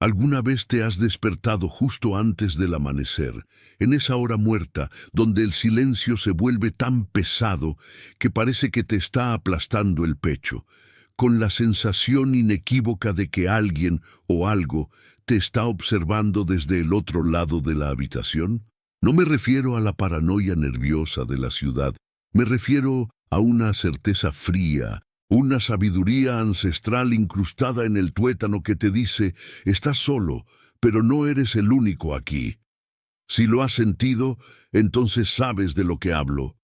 ¿Alguna vez te has despertado justo antes del amanecer, en esa hora muerta, donde el silencio se vuelve tan pesado que parece que te está aplastando el pecho, con la sensación inequívoca de que alguien o algo te está observando desde el otro lado de la habitación? No me refiero a la paranoia nerviosa de la ciudad, me refiero a una certeza fría, una sabiduría ancestral incrustada en el tuétano que te dice: estás solo, pero no eres el único aquí. Si lo has sentido, entonces sabes de lo que hablo.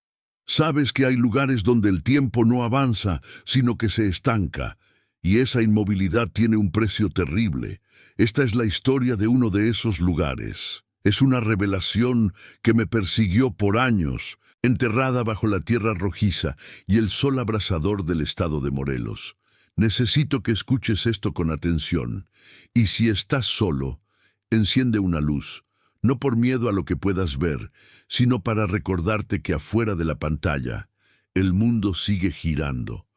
Sabes que hay lugares donde el tiempo no avanza, sino que se estanca, y esa inmovilidad tiene un precio terrible. Esta es la historia de uno de esos lugares. Es una revelación que me persiguió por años, enterrada bajo la tierra rojiza y el sol abrasador del estado de Morelos. Necesito que escuches esto con atención, y si estás solo, enciende una luz, no por miedo a lo que puedas ver, sino para recordarte que afuera de la pantalla, el mundo sigue girando.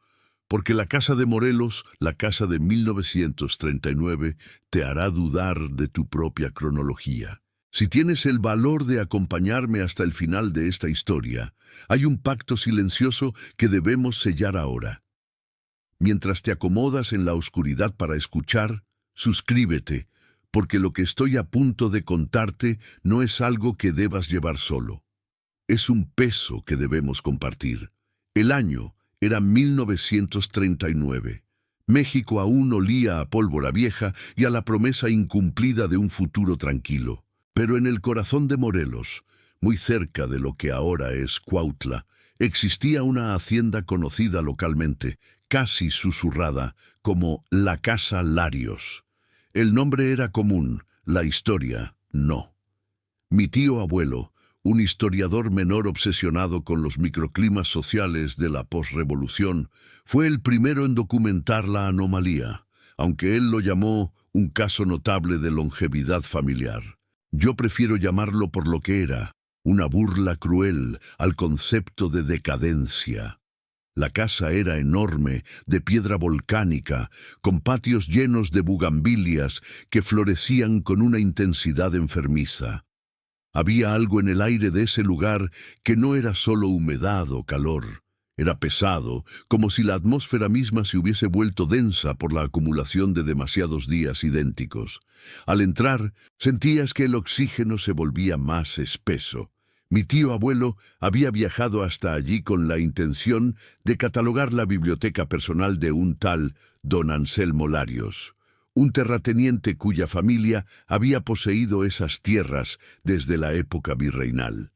Porque la casa de Morelos, la casa de 1939, te hará dudar de tu propia cronología. Si tienes el valor de acompañarme hasta el final de esta historia, hay un pacto silencioso que debemos sellar ahora. Mientras te acomodas en la oscuridad para escuchar, suscríbete, porque lo que estoy a punto de contarte no es algo que debas llevar solo. Es un peso que debemos compartir. El año era 1939. México aún olía a pólvora vieja y a la promesa incumplida de un futuro tranquilo. Pero en el corazón de Morelos, muy cerca de lo que ahora es Cuautla, existía una hacienda conocida localmente, casi susurrada, como la Casa Larios. El nombre era común, la historia no. Mi tío abuelo, un historiador menor obsesionado con los microclimas sociales de la posrevolución, fue el primero en documentar la anomalía, aunque él lo llamó un caso notable de longevidad familiar. Yo prefiero llamarlo por lo que era, una burla cruel al concepto de decadencia. La casa era enorme, de piedra volcánica, con patios llenos de bugambilias que florecían con una intensidad enfermiza. Había algo en el aire de ese lugar que no era solo humedad o calor. Era pesado, como si la atmósfera misma se hubiese vuelto densa por la acumulación de demasiados días idénticos. Al entrar, sentías que el oxígeno se volvía más espeso. Mi tío abuelo había viajado hasta allí con la intención de catalogar la biblioteca personal de un tal don Anselmo Larios, un terrateniente cuya familia había poseído esas tierras desde la época virreinal.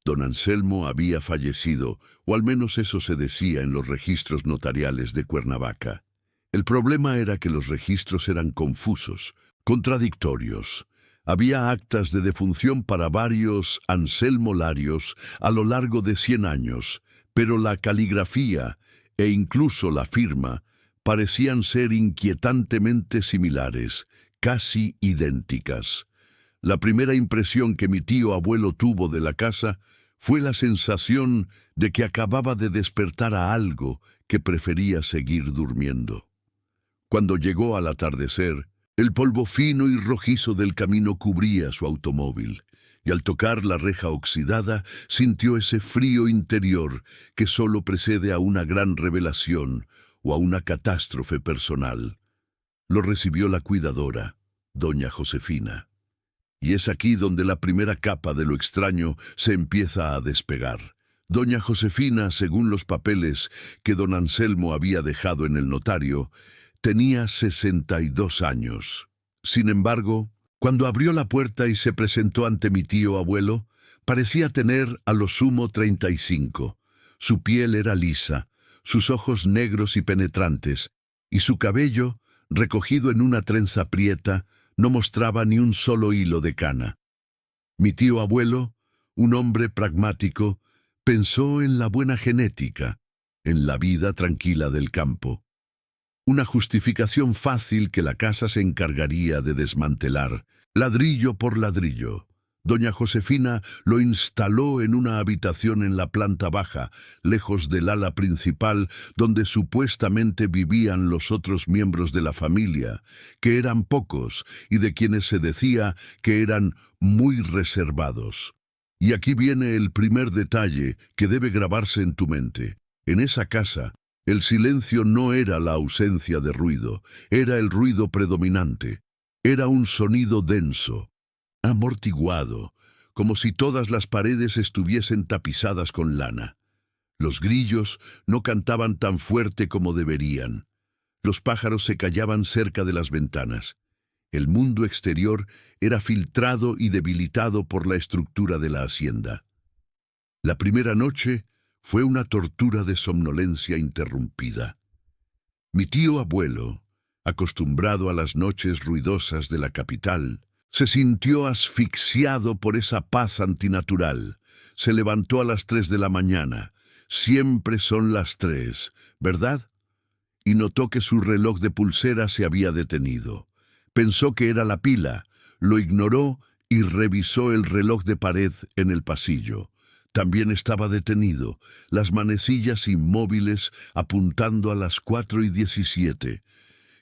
Don Anselmo había fallecido, o al menos eso se decía en los registros notariales de Cuernavaca. El problema era que los registros eran confusos, contradictorios. Había actas de defunción para varios Anselmo Larios a lo largo de 100 años, pero la caligrafía e incluso la firma parecían ser inquietantemente similares, casi idénticas. La primera impresión que mi tío abuelo tuvo de la casa fue la sensación de que acababa de despertar a algo que prefería seguir durmiendo. Cuando llegó al atardecer, el polvo fino y rojizo del camino cubría su automóvil, y al tocar la reja oxidada sintió ese frío interior que solo precede a una gran revelación o a una catástrofe personal. Lo recibió la cuidadora, doña Josefina. Y es aquí donde la primera capa de lo extraño se empieza a despegar. Doña Josefina, según los papeles que don Anselmo había dejado en el notario, tenía 62 años. Sin embargo, cuando abrió la puerta y se presentó ante mi tío abuelo, parecía tener a lo sumo 35. Su piel era lisa, sus ojos negros y penetrantes, y su cabello, recogido en una trenza prieta, no mostraba ni un solo hilo de cana. Mi tío abuelo, un hombre pragmático, pensó en la buena genética, en la vida tranquila del campo. Una justificación fácil que la casa se encargaría de desmantelar, ladrillo por ladrillo. Doña Josefina lo instaló en una habitación en la planta baja, lejos del ala principal, donde supuestamente vivían los otros miembros de la familia, que eran pocos y de quienes se decía que eran muy reservados. Y aquí viene el primer detalle que debe grabarse en tu mente. En esa casa, el silencio no era la ausencia de ruido, era el ruido predominante. Era un sonido denso, amortiguado, como si todas las paredes estuviesen tapizadas con lana. Los grillos no cantaban tan fuerte como deberían. Los pájaros se callaban cerca de las ventanas. El mundo exterior era filtrado y debilitado por la estructura de la hacienda. La primera noche fue una tortura de somnolencia interrumpida. Mi tío abuelo, acostumbrado a las noches ruidosas de la capital, se sintió asfixiado por esa paz antinatural. Se levantó a las 3 de la mañana. Siempre son las 3, ¿verdad? Y notó que su reloj de pulsera se había detenido. Pensó que era la pila, lo ignoró y revisó el reloj de pared en el pasillo. También estaba detenido, las manecillas inmóviles apuntando a las 4:17.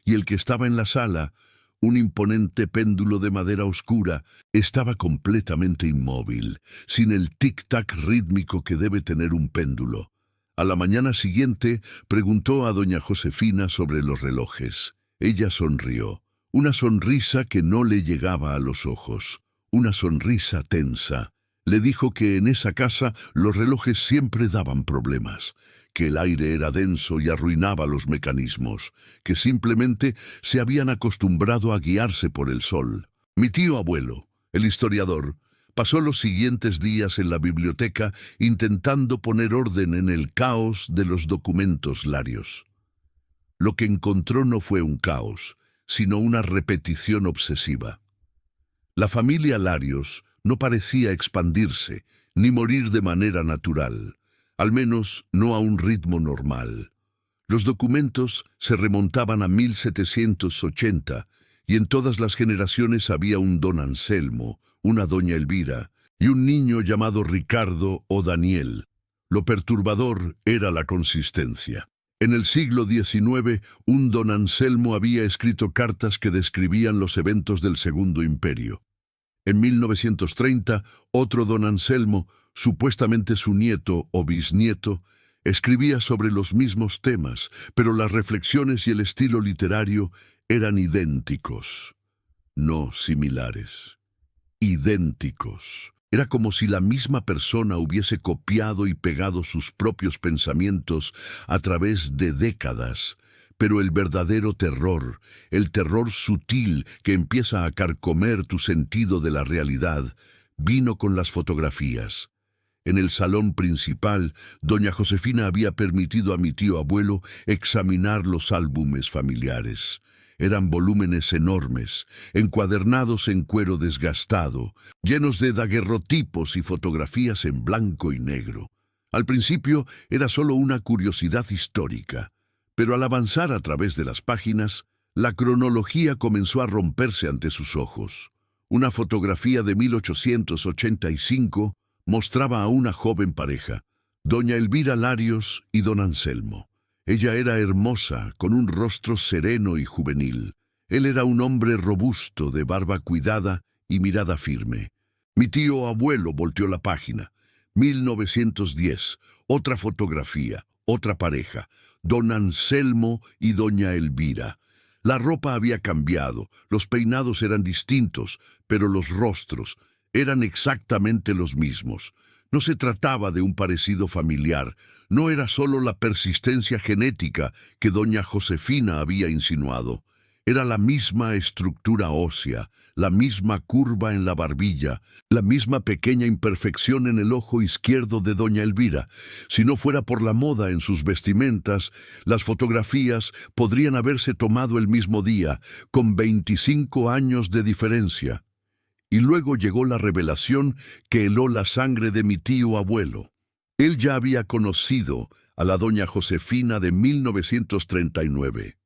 Y el que estaba en la sala, un imponente péndulo de madera oscura, estaba completamente inmóvil, sin el tic-tac rítmico que debe tener un péndulo. A la mañana siguiente preguntó a doña Josefina sobre los relojes. Ella sonrió, una sonrisa que no le llegaba a los ojos, una sonrisa tensa. Le dijo que en esa casa los relojes siempre daban problemas, que el aire era denso y arruinaba los mecanismos, que simplemente se habían acostumbrado a guiarse por el sol. Mi tío abuelo, el historiador, pasó los siguientes días en la biblioteca intentando poner orden en el caos de los documentos larios. Lo que encontró no fue un caos, sino una repetición obsesiva. La familia Larios no parecía expandirse ni morir de manera natural, al menos no a un ritmo normal. Los documentos se remontaban a 1780 y en todas las generaciones había un don Anselmo, una doña Elvira y un niño llamado Ricardo o Daniel. Lo perturbador era la consistencia. En el siglo XIX, un don Anselmo había escrito cartas que describían los eventos del Segundo Imperio. En 1930, otro don Anselmo, supuestamente su nieto o bisnieto, escribía sobre los mismos temas, pero las reflexiones y el estilo literario eran idénticos, no similares. Idénticos. Era como si la misma persona hubiese copiado y pegado sus propios pensamientos a través de décadas. Pero el verdadero terror, el terror sutil que empieza a carcomer tu sentido de la realidad, vino con las fotografías. En el salón principal, doña Josefina había permitido a mi tío abuelo examinar los álbumes familiares. Eran volúmenes enormes, encuadernados en cuero desgastado, llenos de daguerrotipos y fotografías en blanco y negro. Al principio era solo una curiosidad histórica, pero al avanzar a través de las páginas, la cronología comenzó a romperse ante sus ojos. Una fotografía de 1885 mostraba a una joven pareja, doña Elvira Larios y don Anselmo. Ella era hermosa, con un rostro sereno y juvenil. Él era un hombre robusto, de barba cuidada y mirada firme. Mi tío abuelo volteó la página. 1910, otra fotografía, otra pareja, don Anselmo y doña Elvira. La ropa había cambiado, los peinados eran distintos, pero los rostros eran exactamente los mismos. No se trataba de un parecido familiar, no era solo la persistencia genética que doña Josefina había insinuado. Era la misma estructura ósea, la misma curva en la barbilla, la misma pequeña imperfección en el ojo izquierdo de doña Elvira. Si no fuera por la moda en sus vestimentas, las fotografías podrían haberse tomado el mismo día, con 25 años de diferencia. Y luego llegó la revelación que heló la sangre de mi tío abuelo. Él ya había conocido a la doña Josefina de 1939.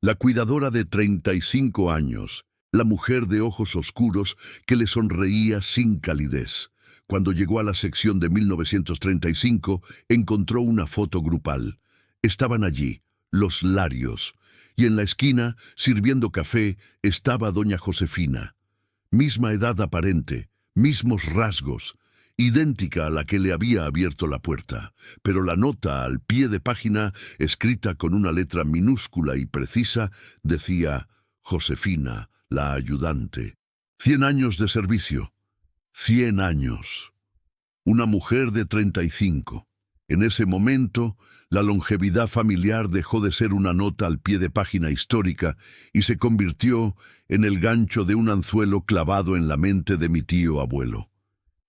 La cuidadora de 35 años, la mujer de ojos oscuros que le sonreía sin calidez. Cuando llegó a la sección de 1935, encontró una foto grupal. Estaban allí, los Larios, y en la esquina, sirviendo café, estaba doña Josefina. Misma edad aparente, mismos rasgos, idéntica a la que le había abierto la puerta, pero la nota al pie de página, escrita con una letra minúscula y precisa, decía Josefina, la ayudante. 100 años de servicio. 100 años. Una mujer de 35. En ese momento, la longevidad familiar dejó de ser una nota al pie de página histórica y se convirtió en el gancho de un anzuelo clavado en la mente de mi tío abuelo.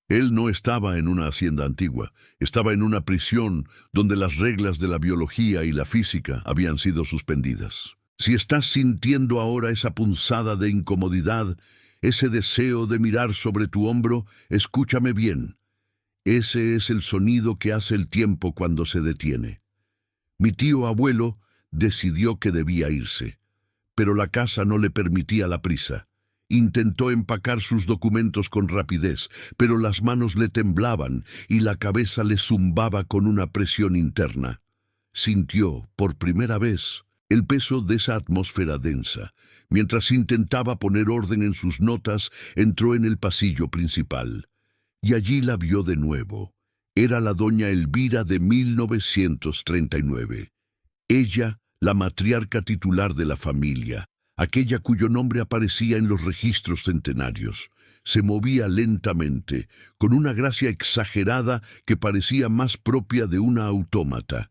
Él no estaba en una hacienda antigua, estaba en una prisión donde las reglas de la biología y la física habían sido suspendidas. Si estás sintiendo ahora esa punzada de incomodidad, ese deseo de mirar sobre tu hombro, escúchame bien. Ese es el sonido que hace el tiempo cuando se detiene. Mi tío abuelo decidió que debía irse, pero la casa no le permitía la prisa. Intentó empacar sus documentos con rapidez, pero las manos le temblaban y la cabeza le zumbaba con una presión interna. Sintió, por primera vez, el peso de esa atmósfera densa. Mientras intentaba poner orden en sus notas, entró en el pasillo principal. Y allí la vio de nuevo. Era la doña Elvira de 1939. Ella, la matriarca titular de la familia, aquella cuyo nombre aparecía en los registros centenarios. Se movía lentamente, con una gracia exagerada que parecía más propia de una autómata.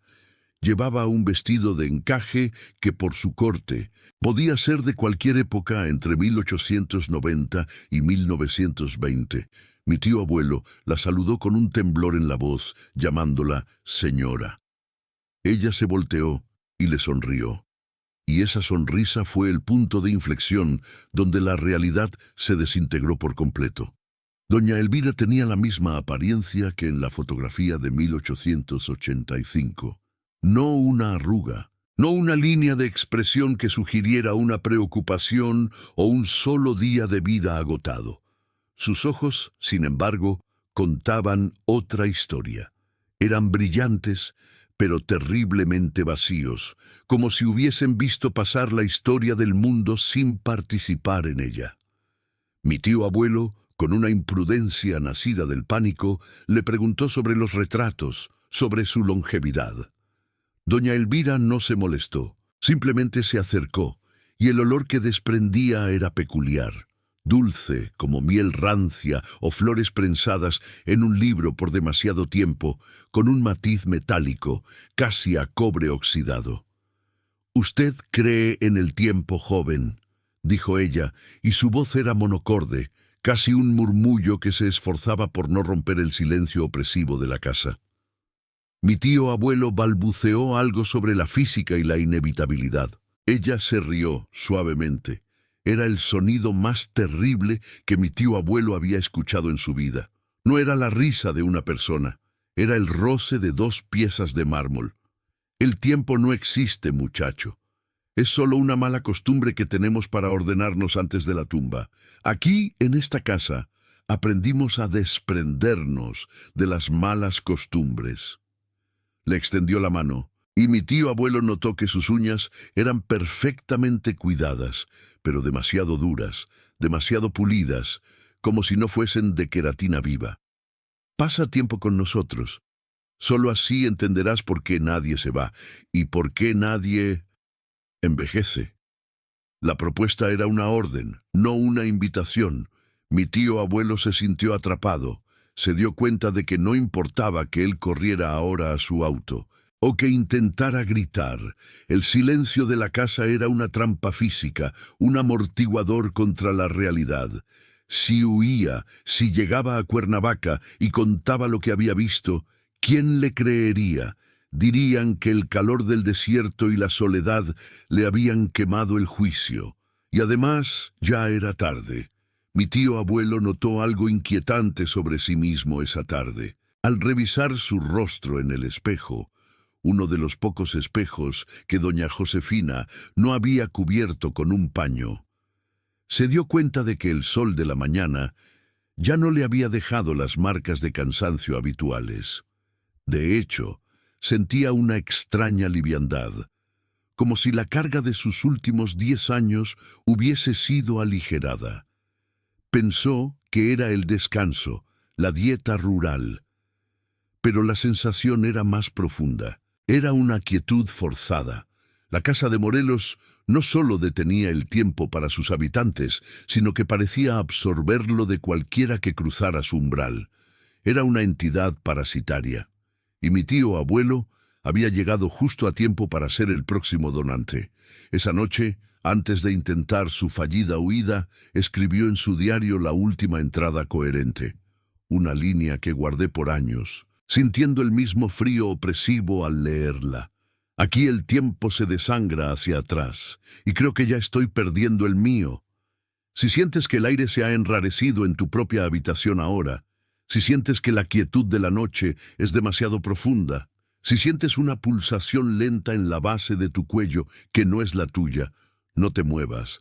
Llevaba un vestido de encaje que, por su corte, podía ser de cualquier época entre 1890 y 1920. Mi tío abuelo la saludó con un temblor en la voz, llamándola señora. Ella se volteó y le sonrió. Y esa sonrisa fue el punto de inflexión donde la realidad se desintegró por completo. Doña Elvira tenía la misma apariencia que en la fotografía de 1885. No una arruga, no una línea de expresión que sugiriera una preocupación o un solo día de vida agotado. Sus ojos, sin embargo, contaban otra historia. Eran brillantes, pero terriblemente vacíos, como si hubiesen visto pasar la historia del mundo sin participar en ella. Mi tío abuelo, con una imprudencia nacida del pánico, le preguntó sobre los retratos, sobre su longevidad. Doña Elvira no se molestó, simplemente se acercó, y el olor que desprendía era peculiar, dulce como miel rancia o flores prensadas en un libro por demasiado tiempo, con un matiz metálico, casi a cobre oxidado. «Usted cree en el tiempo, joven», dijo ella, y su voz era monocorde, casi un murmullo que se esforzaba por no romper el silencio opresivo de la casa. Mi tío abuelo balbuceó algo sobre la física y la inevitabilidad. Ella se rió suavemente. Era el sonido más terrible que mi tío abuelo había escuchado en su vida. No era la risa de una persona, era el roce de 2 piezas de mármol. El tiempo no existe, muchacho. Es solo una mala costumbre que tenemos para ordenarnos antes de la tumba. Aquí, en esta casa, aprendimos a desprendernos de las malas costumbres. Le extendió la mano, y mi tío abuelo notó que sus uñas eran perfectamente cuidadas, pero demasiado duras, demasiado pulidas, como si no fuesen de queratina viva. «Pasa tiempo con nosotros. Solo así entenderás por qué nadie se va, y por qué nadie envejece». La propuesta era una orden, no una invitación. Mi tío abuelo se sintió atrapado. Se dio cuenta de que no importaba que él corriera ahora a su auto, o que intentara gritar. El silencio de la casa era una trampa física, un amortiguador contra la realidad. Si huía, si llegaba a Cuernavaca y contaba lo que había visto, ¿quién le creería? Dirían que el calor del desierto y la soledad le habían quemado el juicio. Y además ya era tarde. Mi tío abuelo notó algo inquietante sobre sí mismo esa tarde. Al revisar su rostro en el espejo, uno de los pocos espejos que doña Josefina no había cubierto con un paño, Se dio cuenta de que el sol de la mañana ya no le había dejado las marcas de cansancio habituales. De hecho, sentía una extraña liviandad, como si la carga de sus últimos 10 años hubiese sido aligerada. Pensó que era el descanso, la dieta rural. Pero la sensación era más profunda. Era una quietud forzada. La casa de Morelos no solo detenía el tiempo para sus habitantes, sino que parecía absorberlo de cualquiera que cruzara su umbral. Era una entidad parasitaria. Y mi tío abuelo había llegado justo a tiempo para ser el próximo donante. Esa noche, antes de intentar su fallida huida, escribió en su diario la última entrada coherente. Una línea que guardé por años, sintiendo el mismo frío opresivo al leerla. Aquí el tiempo se desangra hacia atrás, y creo que ya estoy perdiendo el mío. Si sientes que el aire se ha enrarecido en tu propia habitación ahora, si sientes que la quietud de la noche es demasiado profunda, si sientes una pulsación lenta en la base de tu cuello que no es la tuya, no te muevas.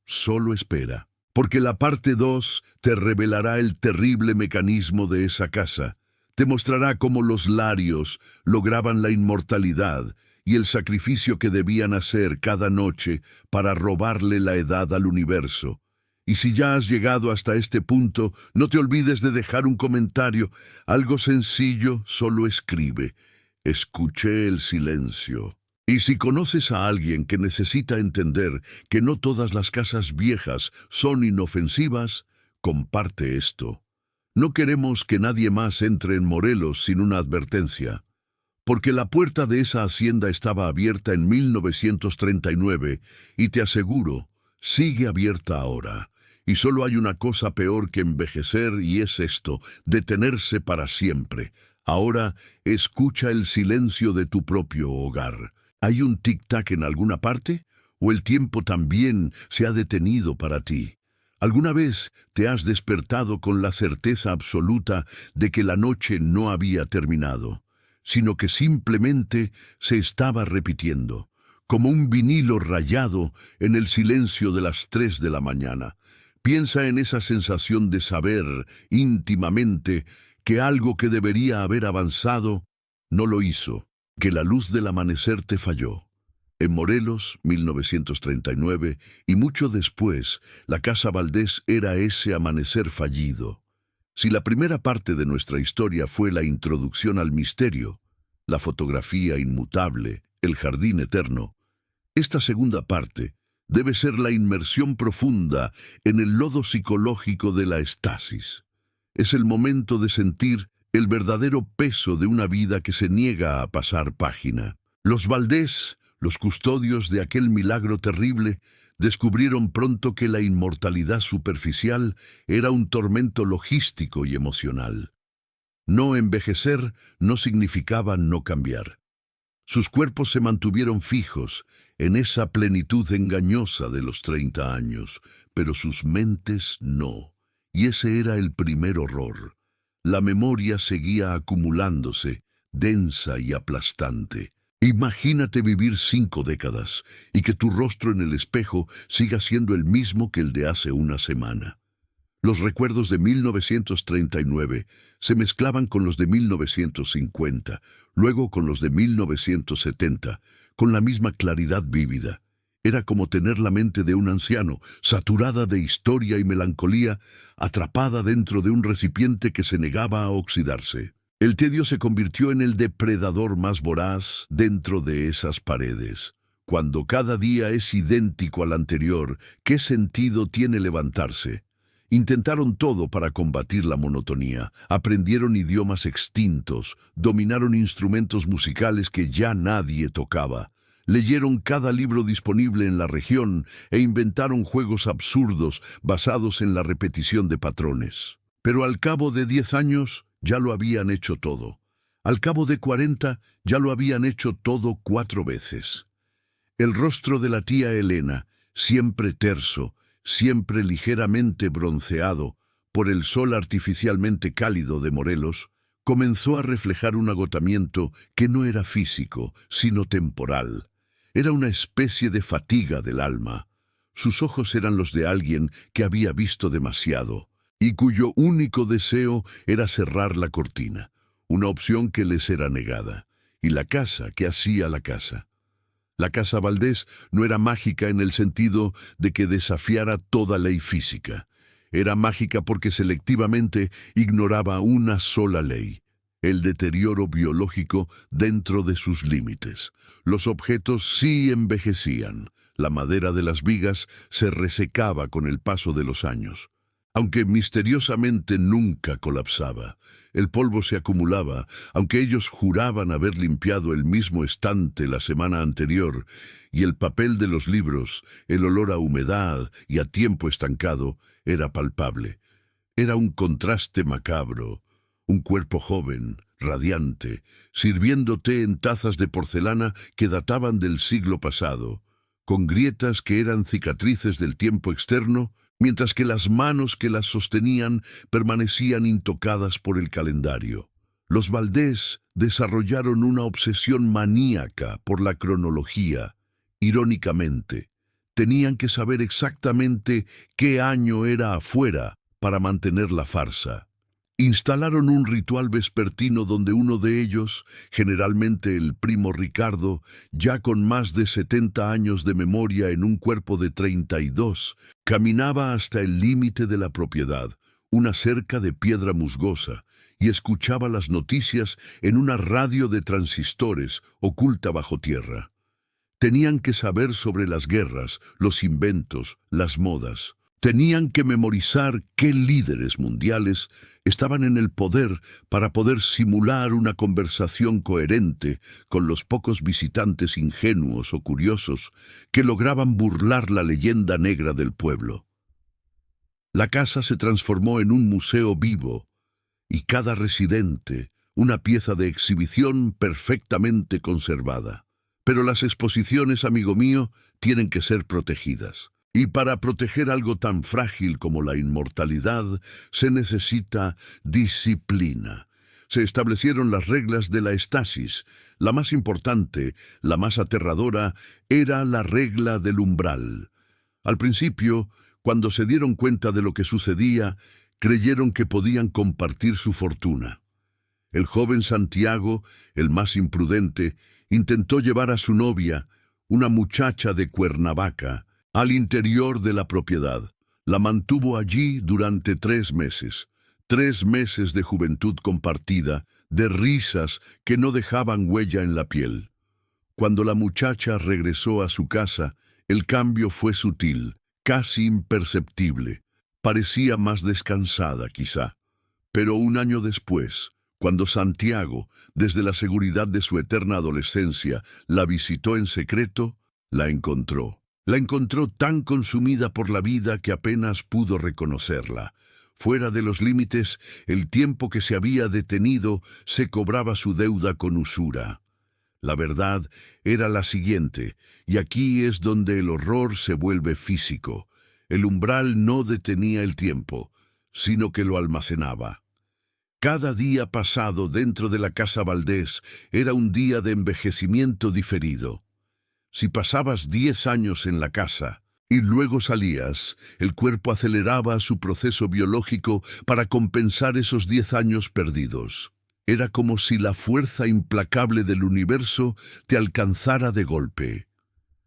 Solo espera, porque la parte 2 te revelará el terrible mecanismo de esa casa. Te mostrará cómo los Larios lograban la inmortalidad y el sacrificio que debían hacer cada noche para robarle la edad al universo. Y si ya has llegado hasta este punto, no te olvides de dejar un comentario. Algo sencillo, solo escribe: escuché el silencio. Y si conoces a alguien que necesita entender que no todas las casas viejas son inofensivas, comparte esto. No queremos que nadie más entre en Morelos sin una advertencia, porque la puerta de esa hacienda estaba abierta en 1939 y te aseguro, sigue abierta ahora. Y solo hay una cosa peor que envejecer y es esto, detenerse para siempre. Ahora, escucha el silencio de tu propio hogar. ¿Hay un tic-tac en alguna parte? ¿O el tiempo también se ha detenido para ti? ¿Alguna vez te has despertado con la certeza absoluta de que la noche no había terminado, sino que simplemente se estaba repitiendo, como un vinilo rayado en el silencio de las 3 de la mañana? Piensa en esa sensación de saber íntimamente que algo que debería haber avanzado no lo hizo, que la luz del amanecer te falló. En Morelos, 1939, y mucho después, la Casa Valdés era ese amanecer fallido. Si la primera parte de nuestra historia fue la introducción al misterio, la fotografía inmutable, el jardín eterno, esta segunda parte debe ser la inmersión profunda en el lodo psicológico de la estasis. Es el momento de sentir el verdadero peso de una vida que se niega a pasar página. Los Valdés, los custodios de aquel milagro terrible, descubrieron pronto que la inmortalidad superficial era un tormento logístico y emocional. No envejecer no significaba no cambiar. Sus cuerpos se mantuvieron fijos en esa plenitud engañosa de los 30 años, pero sus mentes no. Y ese era el primer horror. La memoria seguía acumulándose, densa y aplastante. Imagínate vivir 5 décadas y que tu rostro en el espejo siga siendo el mismo que el de hace una semana. Los recuerdos de 1939 se mezclaban con los de 1950, luego con los de 1970, con la misma claridad vívida. Era como tener la mente de un anciano, saturada de historia y melancolía, atrapada dentro de un recipiente que se negaba a oxidarse. El tedio se convirtió en el depredador más voraz dentro de esas paredes. Cuando cada día es idéntico al anterior, ¿qué sentido tiene levantarse? Intentaron todo para combatir la monotonía. Aprendieron idiomas extintos, dominaron instrumentos musicales que ya nadie tocaba. Leyeron cada libro disponible en la región e inventaron juegos absurdos basados en la repetición de patrones. Pero al cabo de 10 años ya lo habían hecho todo. Al cabo de 40 ya lo habían hecho todo 4 veces. El rostro de la tía Elena, siempre terso, siempre ligeramente bronceado por el sol artificialmente cálido de Morelos, comenzó a reflejar un agotamiento que no era físico, sino temporal. Era una especie de fatiga del alma. Sus ojos eran los de alguien que había visto demasiado y cuyo único deseo era cerrar la cortina, una opción que les era negada. ¿Y la casa? ¿Qué hacía la casa? La casa Valdés no era mágica en el sentido de que desafiara toda ley física. Era mágica porque selectivamente ignoraba una sola ley: el deterioro biológico dentro de sus límites. Los objetos sí envejecían. La madera de las vigas se resecaba con el paso de los años, aunque misteriosamente nunca colapsaba. El polvo se acumulaba, aunque ellos juraban haber limpiado el mismo estante la semana anterior, y el papel de los libros, el olor a humedad y a tiempo estancado, era palpable. Era un contraste macabro. Un cuerpo joven, radiante, sirviendo té en tazas de porcelana que databan del siglo pasado, con grietas que eran cicatrices del tiempo externo, mientras que las manos que las sostenían permanecían intocadas por el calendario. Los Valdés desarrollaron una obsesión maníaca por la cronología. Irónicamente, tenían que saber exactamente qué año era afuera para mantener la farsa. Instalaron un ritual vespertino donde uno de ellos, generalmente el primo Ricardo, ya con más de 70 años de memoria en un cuerpo de 32, caminaba hasta el límite de la propiedad, una cerca de piedra musgosa, y escuchaba las noticias en una radio de transistores oculta bajo tierra. Tenían que saber sobre las guerras, los inventos, las modas. Tenían que memorizar qué líderes mundiales estaban en el poder para poder simular una conversación coherente con los pocos visitantes ingenuos o curiosos que lograban burlar la leyenda negra del pueblo. La casa se transformó en un museo vivo, y cada residente una pieza de exhibición perfectamente conservada. Pero las exposiciones, amigo mío, tienen que ser protegidas. Y para proteger algo tan frágil como la inmortalidad, se necesita disciplina. Se establecieron las reglas de la estasis. La más importante, la más aterradora, era la regla del umbral. Al principio, cuando se dieron cuenta de lo que sucedía, creyeron que podían compartir su fortuna. El joven Santiago, el más imprudente, intentó llevar a su novia, una muchacha de Cuernavaca, al interior de la propiedad. La mantuvo allí durante 3 meses. 3 meses de juventud compartida, de risas que no dejaban huella en la piel. Cuando la muchacha regresó a su casa, el cambio fue sutil, casi imperceptible. Parecía más descansada, quizá. Pero un año después, cuando Santiago, desde la seguridad de su eterna adolescencia, la visitó en secreto, la encontró. La encontró tan consumida por la vida que apenas pudo reconocerla. Fuera de los límites, el tiempo que se había detenido se cobraba su deuda con usura. La verdad era la siguiente, y aquí es donde el horror se vuelve físico. El umbral no detenía el tiempo, sino que lo almacenaba. Cada día pasado dentro de la casa Valdés era un día de envejecimiento diferido. Si pasabas 10 años en la casa y luego salías, el cuerpo aceleraba su proceso biológico para compensar esos 10 años perdidos. Era como si la fuerza implacable del universo te alcanzara de golpe.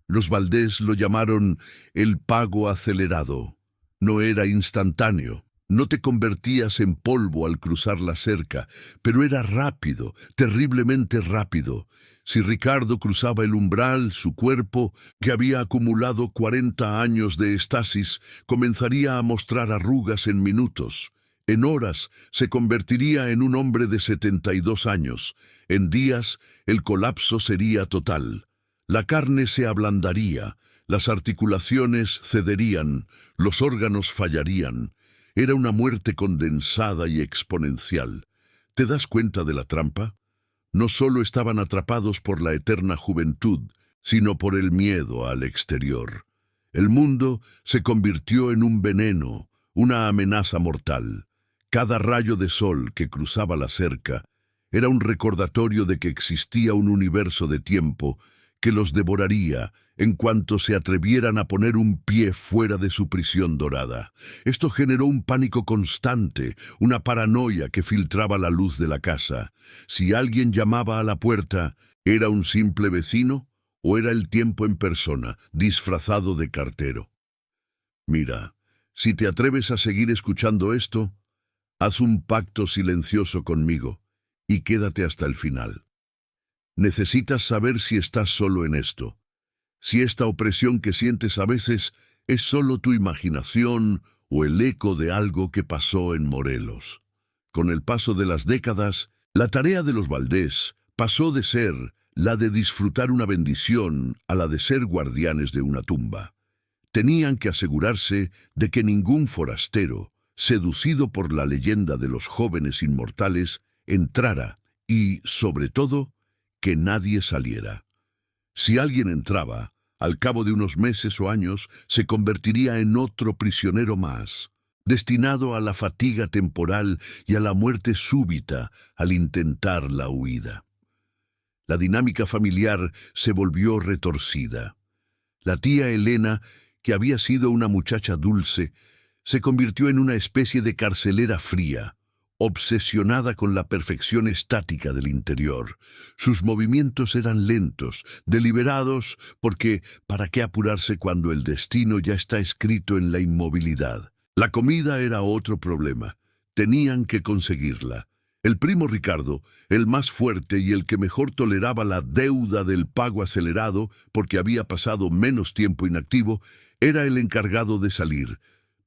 Los Valdés lo llamaron el pago acelerado. No era instantáneo. No te convertías en polvo al cruzar la cerca, pero era rápido, terriblemente rápido. Si Ricardo cruzaba el umbral, su cuerpo, que había acumulado 40 años de estasis, comenzaría a mostrar arrugas en minutos. En horas se convertiría en un hombre de 72 años. En días el colapso sería total. La carne se ablandaría, las articulaciones cederían, los órganos fallarían. Era una muerte condensada y exponencial. ¿Te das cuenta de la trampa? No solo estaban atrapados por la eterna juventud, sino por el miedo al exterior. El mundo se convirtió en un veneno, una amenaza mortal. Cada rayo de sol que cruzaba la cerca era un recordatorio de que existía un universo de tiempo que los devoraría en cuanto se atrevieran a poner un pie fuera de su prisión dorada. Esto generó un pánico constante, una paranoia que filtraba la luz de la casa. Si alguien llamaba a la puerta, ¿era un simple vecino o era el tiempo en persona, disfrazado de cartero? Mira, si te atreves a seguir escuchando esto, haz un pacto silencioso conmigo y quédate hasta el final. Necesitas saber si estás solo en esto, si esta opresión que sientes a veces es solo tu imaginación o el eco de algo que pasó en Morelos. Con el paso de las décadas, la tarea de los Valdés pasó de ser la de disfrutar una bendición a la de ser guardianes de una tumba. Tenían que asegurarse de que ningún forastero, seducido por la leyenda de los jóvenes inmortales, entrara y, sobre todo, que nadie saliera. Si alguien entraba, al cabo de unos meses o años, se convertiría en otro prisionero más, destinado a la fatiga temporal y a la muerte súbita al intentar la huida. La dinámica familiar se volvió retorcida. La tía Elena, que había sido una muchacha dulce, se convirtió en una especie de carcelera fría, obsesionada con la perfección estática del interior. Sus movimientos eran lentos, deliberados, porque ¿para qué apurarse cuando el destino ya está escrito en la inmovilidad? La comida era otro problema. Tenían que conseguirla. El primo Ricardo, el más fuerte y el que mejor toleraba la deuda del pago acelerado porque había pasado menos tiempo inactivo, era el encargado de salir,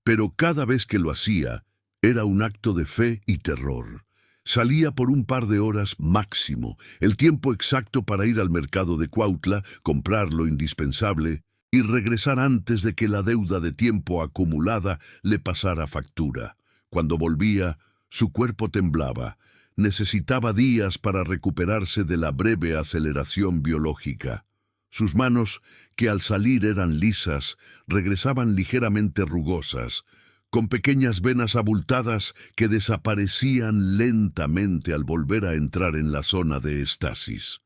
pero cada vez que lo hacía, era un acto de fe y terror. Salía por un par de horas máximo, el tiempo exacto para ir al mercado de Cuautla, comprar lo indispensable y regresar antes de que la deuda de tiempo acumulada le pasara factura. Cuando volvía, su cuerpo temblaba. Necesitaba días para recuperarse de la breve aceleración biológica. Sus manos, que al salir eran lisas, regresaban ligeramente rugosas, con pequeñas venas abultadas que desaparecían lentamente al volver a entrar en la zona de estasis.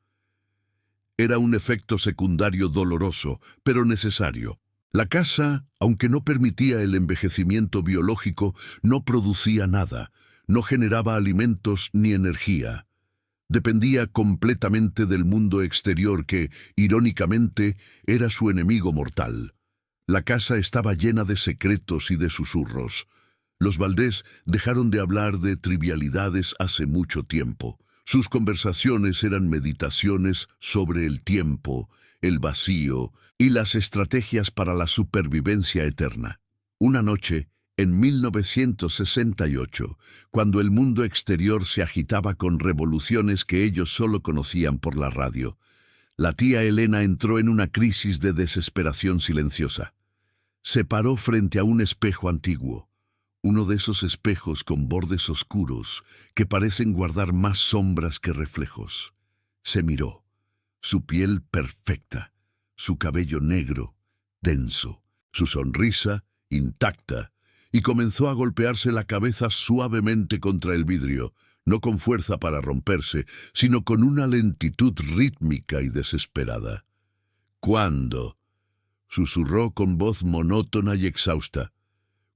Era un efecto secundario doloroso, pero necesario. La casa, aunque no permitía el envejecimiento biológico, no producía nada, no generaba alimentos ni energía. Dependía completamente del mundo exterior que, irónicamente, era su enemigo mortal. La casa estaba llena de secretos y de susurros. Los Valdés dejaron de hablar de trivialidades hace mucho tiempo. Sus conversaciones eran meditaciones sobre el tiempo, el vacío y las estrategias para la supervivencia eterna. Una noche, en 1968, cuando el mundo exterior se agitaba con revoluciones que ellos solo conocían por la radio, la tía Elena entró en una crisis de desesperación silenciosa. Se paró frente a un espejo antiguo, uno de esos espejos con bordes oscuros que parecen guardar más sombras que reflejos. Se miró, su piel perfecta, su cabello negro, denso, su sonrisa intacta, y comenzó a golpearse la cabeza suavemente contra el vidrio, no con fuerza para romperse, sino con una lentitud rítmica y desesperada. «¿Cuándo?», susurró con voz monótona y exhausta.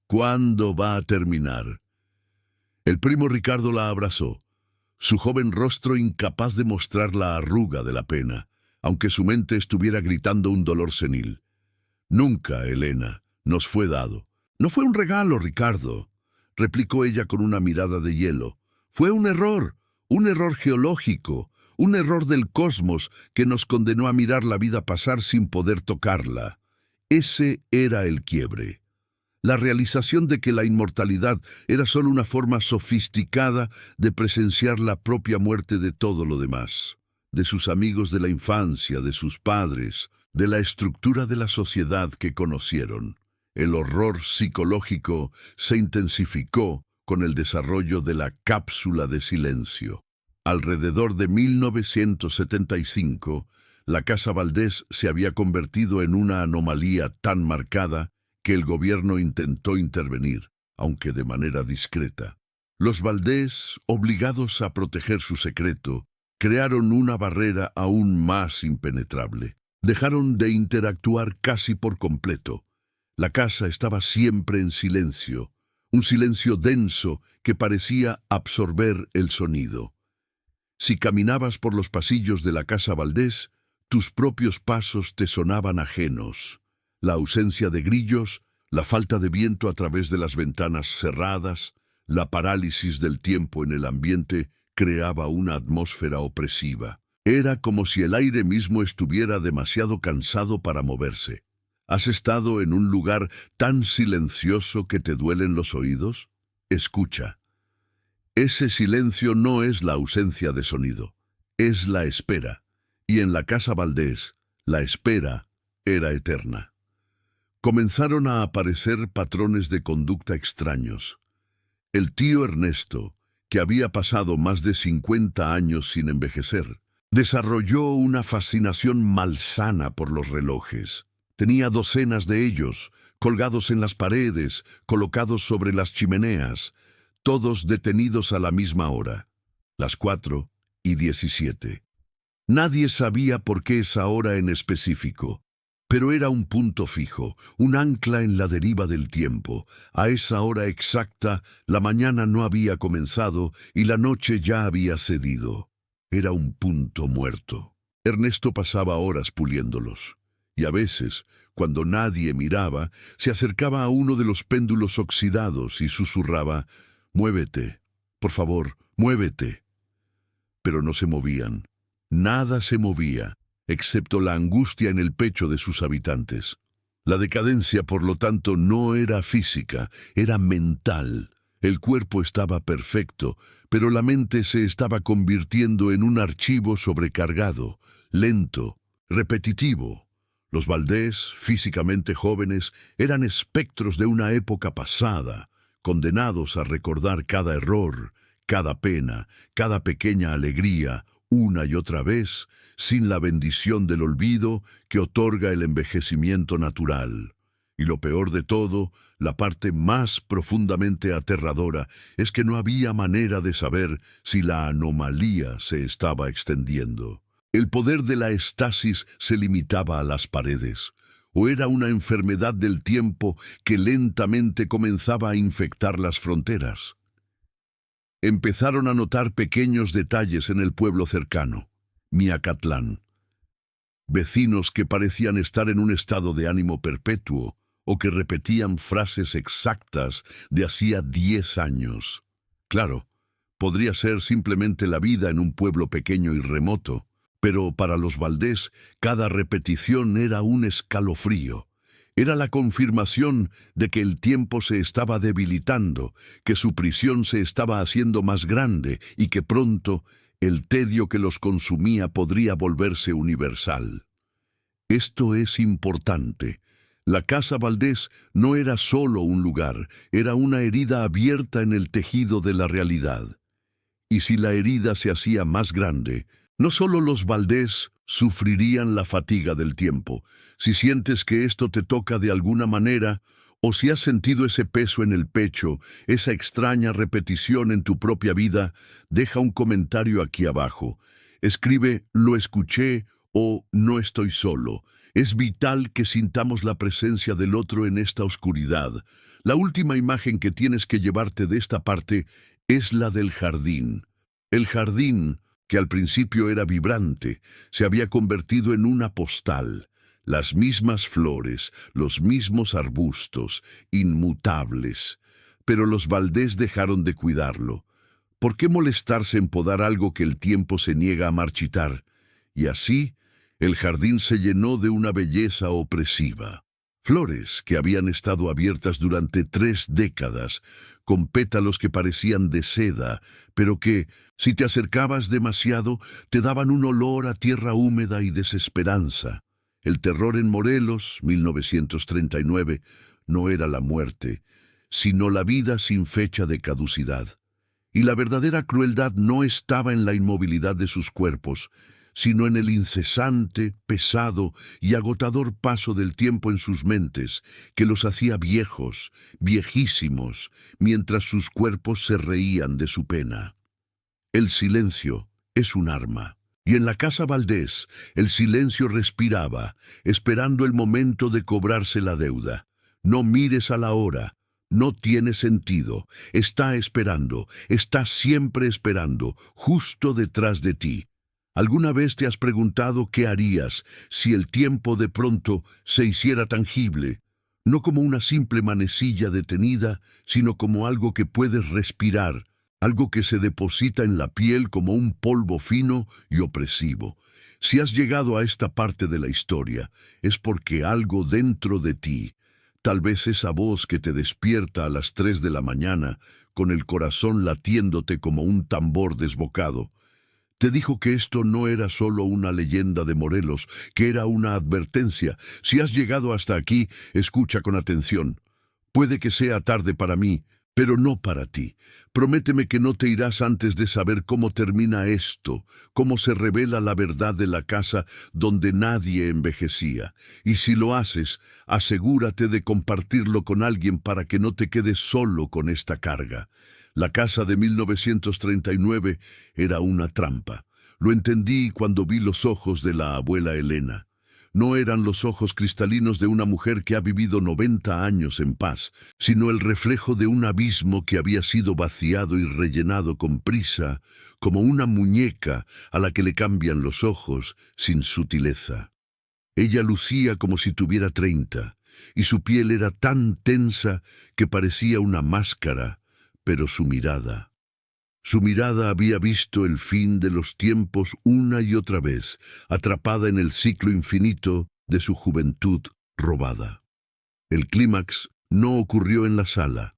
«¿Cuándo va a terminar?». El primo Ricardo la abrazó, su joven rostro incapaz de mostrar la arruga de la pena, aunque su mente estuviera gritando un dolor senil. «Nunca, Elena, nos fue dado». «No fue un regalo, Ricardo», replicó ella con una mirada de hielo. «Fue un error geológico, un error del cosmos que nos condenó a mirar la vida pasar sin poder tocarla. Ese era el quiebre. La realización de que la inmortalidad era solo una forma sofisticada de presenciar la propia muerte de todo lo demás, de sus amigos de la infancia, de sus padres, de la estructura de la sociedad que conocieron. El horror psicológico se intensificó con el desarrollo de la cápsula de silencio. Alrededor de 1975, la Casa Valdés se había convertido en una anomalía tan marcada que el gobierno intentó intervenir, aunque de manera discreta. Los Valdés, obligados a proteger su secreto, crearon una barrera aún más impenetrable. Dejaron de interactuar casi por completo. La casa estaba siempre en silencio, un silencio denso que parecía absorber el sonido. Si caminabas por los pasillos de la casa Valdés, tus propios pasos te sonaban ajenos. La ausencia de grillos, la falta de viento a través de las ventanas cerradas, la parálisis del tiempo en el ambiente creaba una atmósfera opresiva. Era como si el aire mismo estuviera demasiado cansado para moverse. ¿Has estado en un lugar tan silencioso que te duelen los oídos? Escucha. Ese silencio no es la ausencia de sonido, es la espera. Y en la casa Valdés, la espera era eterna. Comenzaron a aparecer patrones de conducta extraños. El tío Ernesto, que había pasado más de 50 años sin envejecer, desarrolló una fascinación malsana por los relojes. Tenía docenas de ellos, colgados en las paredes, colocados sobre las chimeneas, todos detenidos a la misma hora, las 4:17. Nadie sabía por qué esa hora en específico, pero era un punto fijo, un ancla en la deriva del tiempo. A esa hora exacta, la mañana no había comenzado y la noche ya había cedido. Era un punto muerto. Ernesto pasaba horas puliéndolos, y a veces, cuando nadie miraba, se acercaba a uno de los péndulos oxidados y susurraba: «Muévete, por favor, muévete». Pero no se movían. Nada se movía, excepto la angustia en el pecho de sus habitantes. La decadencia, por lo tanto, no era física, era mental. El cuerpo estaba perfecto, pero la mente se estaba convirtiendo en un archivo sobrecargado, lento, repetitivo. Los Valdés, físicamente jóvenes, eran espectros de una época pasada, condenados a recordar cada error, cada pena, cada pequeña alegría, una y otra vez, sin la bendición del olvido que otorga el envejecimiento natural. Y lo peor de todo, la parte más profundamente aterradora, es que no había manera de saber si la anomalía se estaba extendiendo. El poder de la estasis se limitaba a las paredes, o era una enfermedad del tiempo que lentamente comenzaba a infectar las fronteras. Empezaron a notar pequeños detalles en el pueblo cercano, Miacatlán. Vecinos que parecían estar en un estado de ánimo perpetuo o que repetían frases exactas de hacía 10 años. Claro, podría ser simplemente la vida en un pueblo pequeño y remoto, pero para los Valdés cada repetición era un escalofrío. Era la confirmación de que el tiempo se estaba debilitando, que su prisión se estaba haciendo más grande y que pronto el tedio que los consumía podría volverse universal. Esto es importante. La casa Valdés no era solo un lugar, era una herida abierta en el tejido de la realidad. Y si la herida se hacía más grande, no solo los Valdés sufrirían la fatiga del tiempo. Si sientes que esto te toca de alguna manera, o si has sentido ese peso en el pecho, esa extraña repetición en tu propia vida, deja un comentario aquí abajo. Escribe «Lo escuché» o «No estoy solo». Es vital que sintamos la presencia del otro en esta oscuridad. La última imagen que tienes que llevarte de esta parte es la del jardín. El jardín, que al principio era vibrante, se había convertido en una postal. Las mismas flores, los mismos arbustos, inmutables. Pero los Valdés dejaron de cuidarlo. ¿Por qué molestarse en podar algo que el tiempo se niega a marchitar? Y así, el jardín se llenó de una belleza opresiva. Flores que habían estado abiertas durante 3 décadas, con pétalos que parecían de seda, pero que, si te acercabas demasiado, te daban un olor a tierra húmeda y desesperanza. El terror en Morelos, 1939, no era la muerte, sino la vida sin fecha de caducidad. Y la verdadera crueldad no estaba en la inmovilidad de sus cuerpos, sino en el incesante, pesado y agotador paso del tiempo en sus mentes, que los hacía viejos, viejísimos, mientras sus cuerpos se reían de su pena. El silencio es un arma. Y en la casa Valdés, el silencio respiraba, esperando el momento de cobrarse la deuda. No mires a la hora. No tiene sentido. Está esperando. Está siempre esperando, justo detrás de ti. ¿Alguna vez te has preguntado qué harías si el tiempo de pronto se hiciera tangible? No como una simple manecilla detenida, sino como algo que puedes respirar, algo que se deposita en la piel como un polvo fino y opresivo. Si has llegado a esta parte de la historia, es porque algo dentro de ti, tal vez esa voz que te despierta a las 3 de la mañana, con el corazón latiéndote como un tambor desbocado, te dijo que esto no era solo una leyenda de Morelos, que era una advertencia. Si has llegado hasta aquí, escucha con atención. Puede que sea tarde para mí, pero no para ti. Prométeme que no te irás antes de saber cómo termina esto, cómo se revela la verdad de la casa donde nadie envejecía. Y si lo haces, asegúrate de compartirlo con alguien para que no te quedes solo con esta carga. La casa de 1939 era una trampa. Lo entendí cuando vi los ojos de la abuela Elena. No eran los ojos cristalinos de una mujer que ha vivido 90 años en paz, sino el reflejo de un abismo que había sido vaciado y rellenado con prisa, como una muñeca a la que le cambian los ojos sin sutileza. Ella lucía como si tuviera 30, y su piel era tan tensa que parecía una máscara, pero su mirada había visto el fin de los tiempos una y otra vez, atrapada en el ciclo infinito de su juventud robada. El clímax no ocurrió en la sala,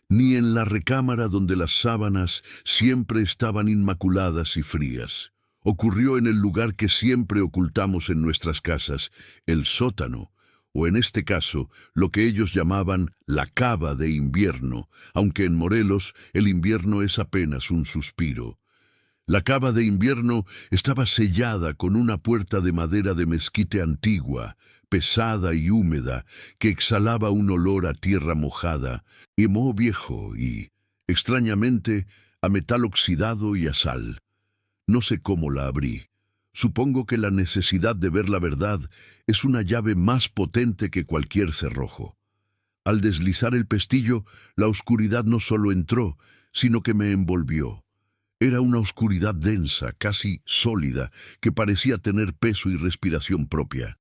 ni en la recámara donde las sábanas siempre estaban inmaculadas y frías. Ocurrió en el lugar que siempre ocultamos en nuestras casas, el sótano, o en este caso, lo que ellos llamaban la cava de invierno, aunque en Morelos el invierno es apenas un suspiro. La cava de invierno estaba sellada con una puerta de madera de mezquite antigua, pesada y húmeda, que exhalaba un olor a tierra mojada, y moho viejo y, extrañamente, a metal oxidado y a sal. No sé cómo la abrí. Supongo que la necesidad de ver la verdad es una llave más potente que cualquier cerrojo. Al deslizar el pestillo, la oscuridad no solo entró, sino que me envolvió. Era una oscuridad densa, casi sólida, que parecía tener peso y respiración propia.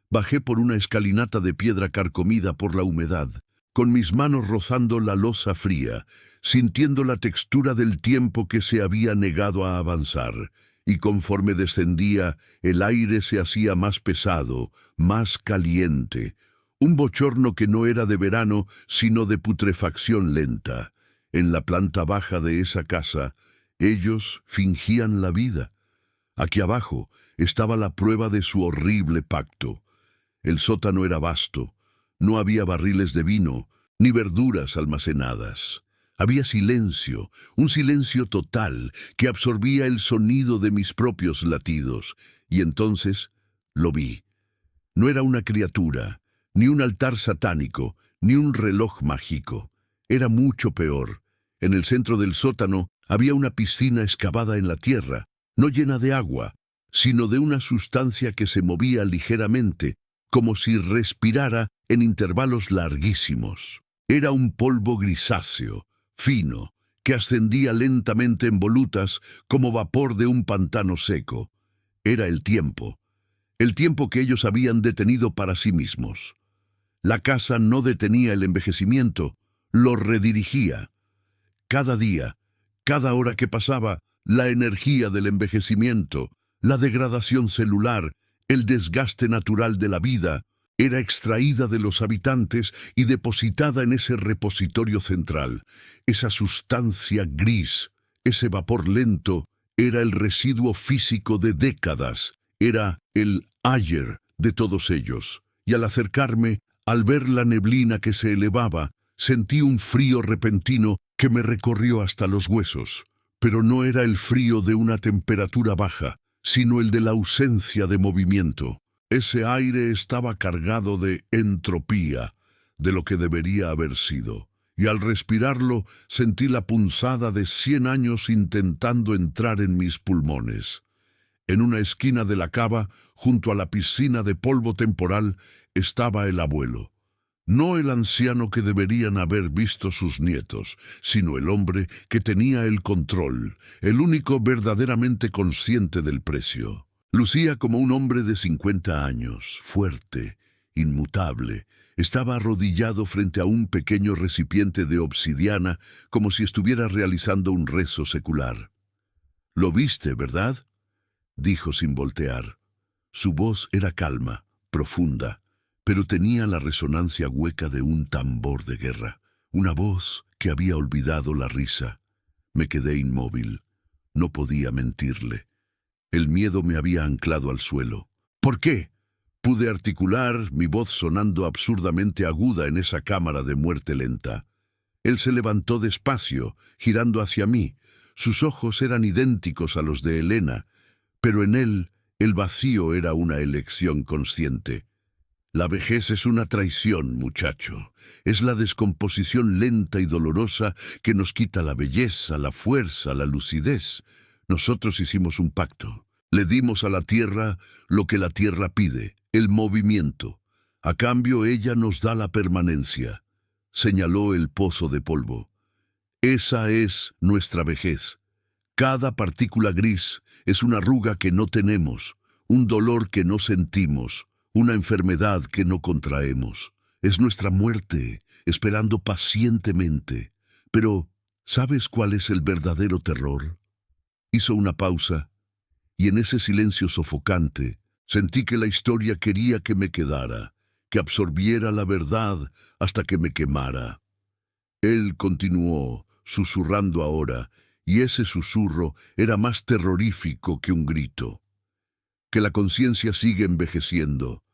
Bajé por una escalinata de piedra carcomida por la humedad, con mis manos rozando la losa fría, sintiendo la textura del tiempo que se había negado a avanzar. Y conforme descendía, el aire se hacía más pesado, más caliente. Un bochorno que no era de verano, sino de putrefacción lenta. En la planta baja de esa casa, ellos fingían la vida. Aquí abajo estaba la prueba de su horrible pacto. El sótano era vasto. No había barriles de vino, ni verduras almacenadas. Había silencio, un silencio total que absorbía el sonido de mis propios latidos. Y entonces lo vi. No era una criatura, ni un altar satánico, ni un reloj mágico. Era mucho peor. En el centro del sótano había una piscina excavada en la tierra, no llena de agua, sino de una sustancia que se movía ligeramente, como si respirara en intervalos larguísimos. Era un polvo grisáceo, fino, que ascendía lentamente en volutas como vapor de un pantano seco. Era el tiempo que ellos habían detenido para sí mismos. La casa no detenía el envejecimiento, lo redirigía. Cada día, cada hora que pasaba, la energía del envejecimiento, la degradación celular, el desgaste natural de la vida, era extraída de los habitantes y depositada en ese repositorio central. Esa sustancia gris, ese vapor lento, era el residuo físico de décadas, era el ayer de todos ellos. Y al acercarme, al ver la neblina que se elevaba, sentí un frío repentino que me recorrió hasta los huesos. Pero no era el frío de una temperatura baja, sino el de la ausencia de movimiento. Ese aire estaba cargado de entropía, de lo que debería haber sido, y al respirarlo sentí la punzada de 100 años intentando entrar en mis pulmones. En una esquina de la cava, junto a la piscina de polvo temporal, estaba el abuelo. No el anciano que deberían haber visto sus nietos, sino el hombre que tenía el control, el único verdaderamente consciente del precio. Lucía como un hombre de 50 años, fuerte, inmutable. Estaba arrodillado frente a un pequeño recipiente de obsidiana, como si estuviera realizando un rezo secular. «¿Lo viste, verdad?», dijo sin voltear. Su voz era calma, profunda, pero tenía la resonancia hueca de un tambor de guerra, una voz que había olvidado la risa. Me quedé inmóvil. No podía mentirle. El miedo me había anclado al suelo. «¿Por qué?», pude articular, mi voz sonando absurdamente aguda en esa cámara de muerte lenta. Él se levantó despacio, girando hacia mí. Sus ojos eran idénticos a los de Elena, pero en él el vacío era una elección consciente. «La vejez es una traición, muchacho. Es la descomposición lenta y dolorosa que nos quita la belleza, la fuerza, la lucidez. Nosotros hicimos un pacto. Le dimos a la tierra lo que la tierra pide, el movimiento. A cambio ella nos da la permanencia», señaló el pozo de polvo. «Esa es nuestra vejez. Cada partícula gris es una arruga que no tenemos, un dolor que no sentimos, una enfermedad que no contraemos. Es nuestra muerte, esperando pacientemente. Pero, ¿sabes cuál es el verdadero terror?». Hizo una pausa, y en ese silencio sofocante sentí que la historia quería que me quedara, que absorbiera la verdad hasta que me quemara. Él continuó, susurrando ahora, y ese susurro era más terrorífico que un grito. «Que la conciencia sigue envejeciendo.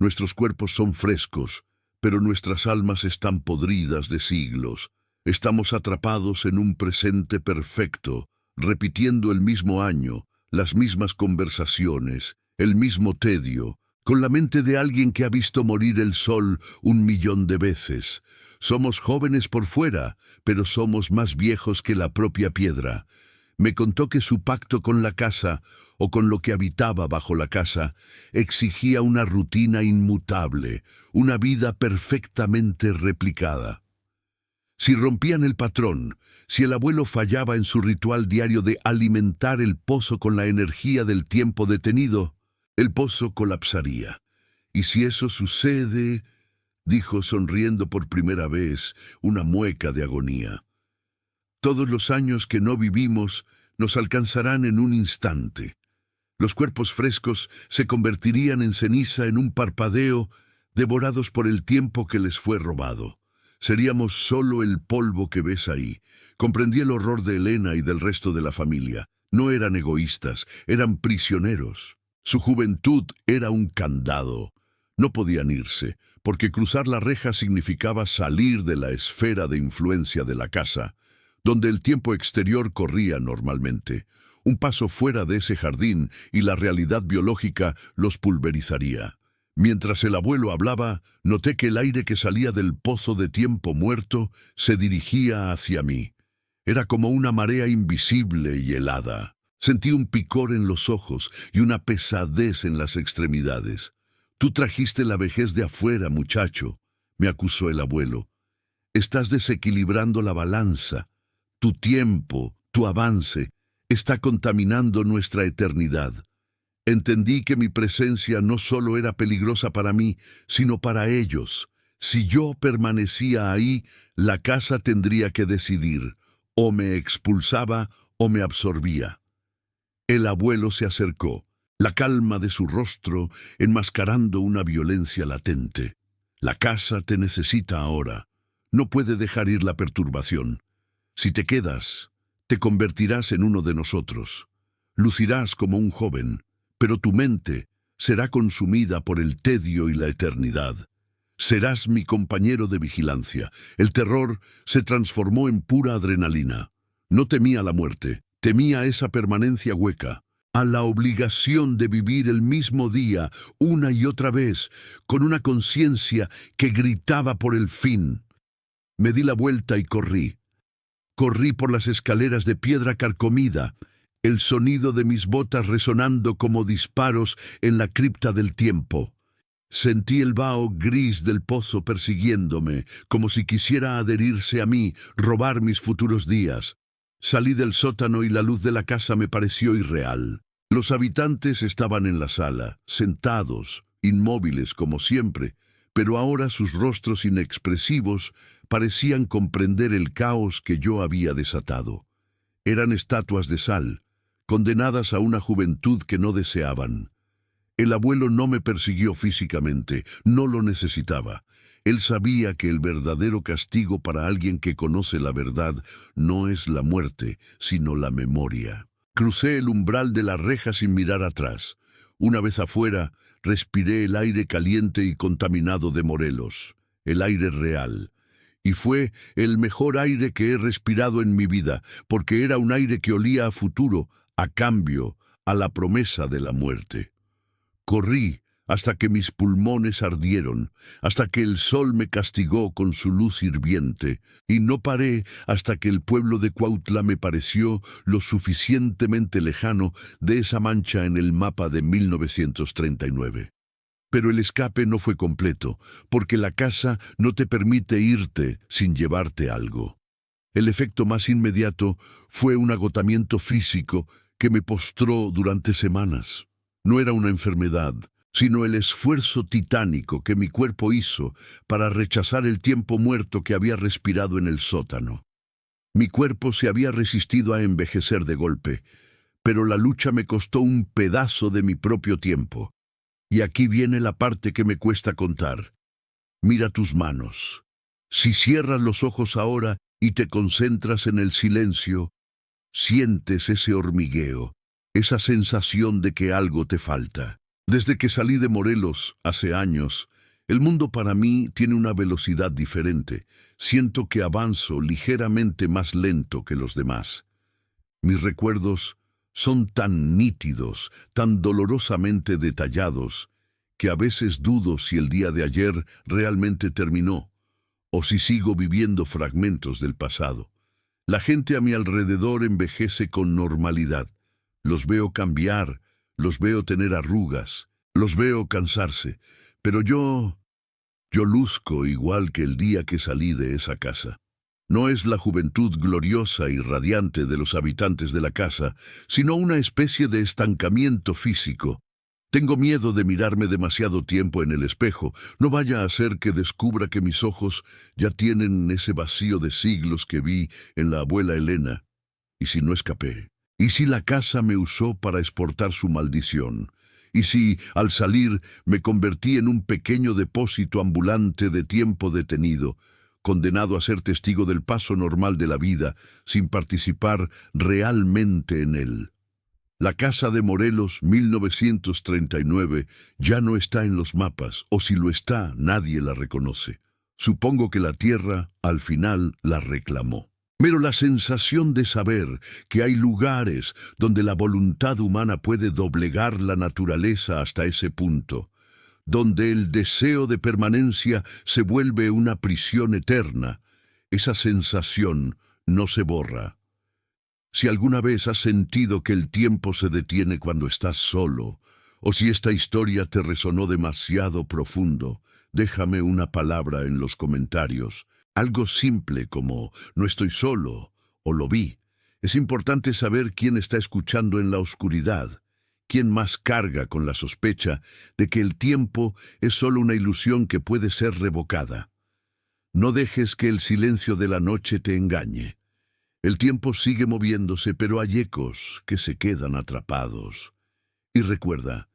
Nuestros cuerpos son frescos, pero nuestras almas están podridas de siglos. Estamos atrapados en un presente perfecto, repitiendo el mismo año, las mismas conversaciones, el mismo tedio, con la mente de alguien que ha visto morir el sol 1.000.000 de veces. Somos jóvenes por fuera, pero somos más viejos que la propia piedra». Me contó que su pacto con la casa, o con lo que habitaba bajo la casa, exigía una rutina inmutable, una vida perfectamente replicada. Si rompían el patrón, si el abuelo fallaba en su ritual diario de alimentar el pozo con la energía del tiempo detenido, el pozo colapsaría. «Y si eso sucede», dijo sonriendo por primera vez, una mueca de agonía, «todos los años que no vivimos nos alcanzarán en un instante. Los cuerpos frescos se convertirían en ceniza en un parpadeo, devorados por el tiempo que les fue robado. Seríamos solo el polvo que ves ahí». Comprendí el horror de Elena y del resto de la familia. No eran egoístas, eran prisioneros. Su juventud era un candado. No podían irse, porque cruzar la reja significaba salir de la esfera de influencia de la casa, donde el tiempo exterior corría normalmente. Un paso fuera de ese jardín y la realidad biológica los pulverizaría. Mientras el abuelo hablaba, noté que el aire que salía del pozo de tiempo muerto se dirigía hacia mí. Era como una marea invisible y helada. Sentí un picor en los ojos y una pesadez en las extremidades. «Tú trajiste la vejez de afuera, muchacho», me acusó el abuelo. «Estás desequilibrando la balanza. Tu tiempo, tu avance, está contaminando nuestra eternidad». Entendí que mi presencia no solo era peligrosa para mí, sino para ellos. Si yo permanecía ahí, la casa tendría que decidir, o me expulsaba o me absorbía. El abuelo se acercó, la calma de su rostro enmascarando una violencia latente. «La casa te necesita ahora. No puede dejar ir la perturbación. Si te quedas, te convertirás en uno de nosotros. Lucirás como un joven, pero tu mente será consumida por el tedio y la eternidad. Serás mi compañero de vigilancia». El terror se transformó en pura adrenalina. No temía la muerte, temía esa permanencia hueca, a la obligación de vivir el mismo día una y otra vez, con una conciencia que gritaba por el fin. Me di la vuelta y corrí. Corrí por las escaleras de piedra carcomida, el sonido de mis botas resonando como disparos en la cripta del tiempo. Sentí el vaho gris del pozo persiguiéndome, como si quisiera adherirse a mí, robar mis futuros días. Salí del sótano y la luz de la casa me pareció irreal. Los habitantes estaban en la sala, sentados, inmóviles como siempre, pero ahora sus rostros inexpresivos parecían comprender el caos que yo había desatado. Eran estatuas de sal, condenadas a una juventud que no deseaban. El abuelo no me persiguió físicamente, no lo necesitaba. Él sabía que el verdadero castigo para alguien que conoce la verdad no es la muerte, sino la memoria. Crucé el umbral de la reja sin mirar atrás. Una vez afuera, respiré el aire caliente y contaminado de Morelos, el aire real. Y fue el mejor aire que he respirado en mi vida, porque era un aire que olía a futuro, a cambio, a la promesa de la muerte. Corrí hasta que mis pulmones ardieron, hasta que el sol me castigó con su luz hirviente, y no paré hasta que el pueblo de Cuautla me pareció lo suficientemente lejano de esa mancha en el mapa de 1939. Pero el escape no fue completo, porque la casa no te permite irte sin llevarte algo. El efecto más inmediato fue un agotamiento físico que me postró durante semanas. No era una enfermedad, sino el esfuerzo titánico que mi cuerpo hizo para rechazar el tiempo muerto que había respirado en el sótano. Mi cuerpo se había resistido a envejecer de golpe, pero la lucha me costó un pedazo de mi propio tiempo. Y aquí viene la parte que me cuesta contar. Mira tus manos. Si cierras los ojos ahora y te concentras en el silencio, sientes ese hormigueo, esa sensación de que algo te falta. Desde que salí de Morelos, hace años, el mundo para mí tiene una velocidad diferente. Siento que avanzo ligeramente más lento que los demás. Mis recuerdos son tan nítidos, tan dolorosamente detallados, que a veces dudo si el día de ayer realmente terminó, o si sigo viviendo fragmentos del pasado. La gente a mi alrededor envejece con normalidad. Los veo cambiar, los veo tener arrugas, los veo cansarse, pero yo luzco igual que el día que salí de esa casa. No es la juventud gloriosa y radiante de los habitantes de la casa, sino una especie de estancamiento físico. Tengo miedo de mirarme demasiado tiempo en el espejo, no vaya a ser que descubra que mis ojos ya tienen ese vacío de siglos que vi en la abuela Elena. ¿Y si no escapé? ¿Y si la casa me usó para exportar su maldición? ¿Y si, al salir, me convertí en un pequeño depósito ambulante de tiempo detenido, condenado a ser testigo del paso normal de la vida, sin participar realmente en él? La casa de Morelos, 1939, ya no está en los mapas, o si lo está, nadie la reconoce. Supongo que la tierra, al final, la reclamó. Pero la sensación de saber que hay lugares donde la voluntad humana puede doblegar la naturaleza hasta ese punto, donde el deseo de permanencia se vuelve una prisión eterna, esa sensación no se borra. Si alguna vez has sentido que el tiempo se detiene cuando estás solo, o si esta historia te resonó demasiado profundo, déjame una palabra en los comentarios. Algo simple como «no estoy solo» o «lo vi». Es importante saber quién está escuchando en la oscuridad, quién más carga con la sospecha de que el tiempo es solo una ilusión que puede ser revocada. No dejes que el silencio de la noche te engañe. El tiempo sigue moviéndose, pero hay ecos que se quedan atrapados. Y recuerda,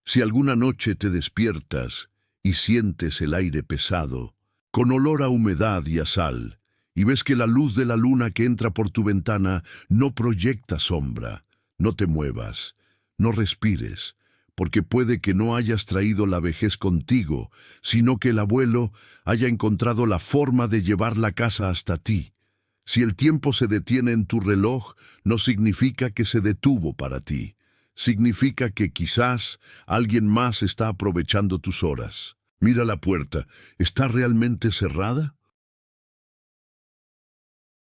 si alguna noche te despiertas y sientes el aire pesado, con olor a humedad y a sal, y ves que la luz de la luna que entra por tu ventana no proyecta sombra, no te muevas, no respires, porque puede que no hayas traído la vejez contigo, sino que el abuelo haya encontrado la forma de llevar la casa hasta ti. Si el tiempo se detiene en tu reloj, no significa que se detuvo para ti. Significa que quizás alguien más está aprovechando tus horas. Mira la puerta, ¿está realmente cerrada?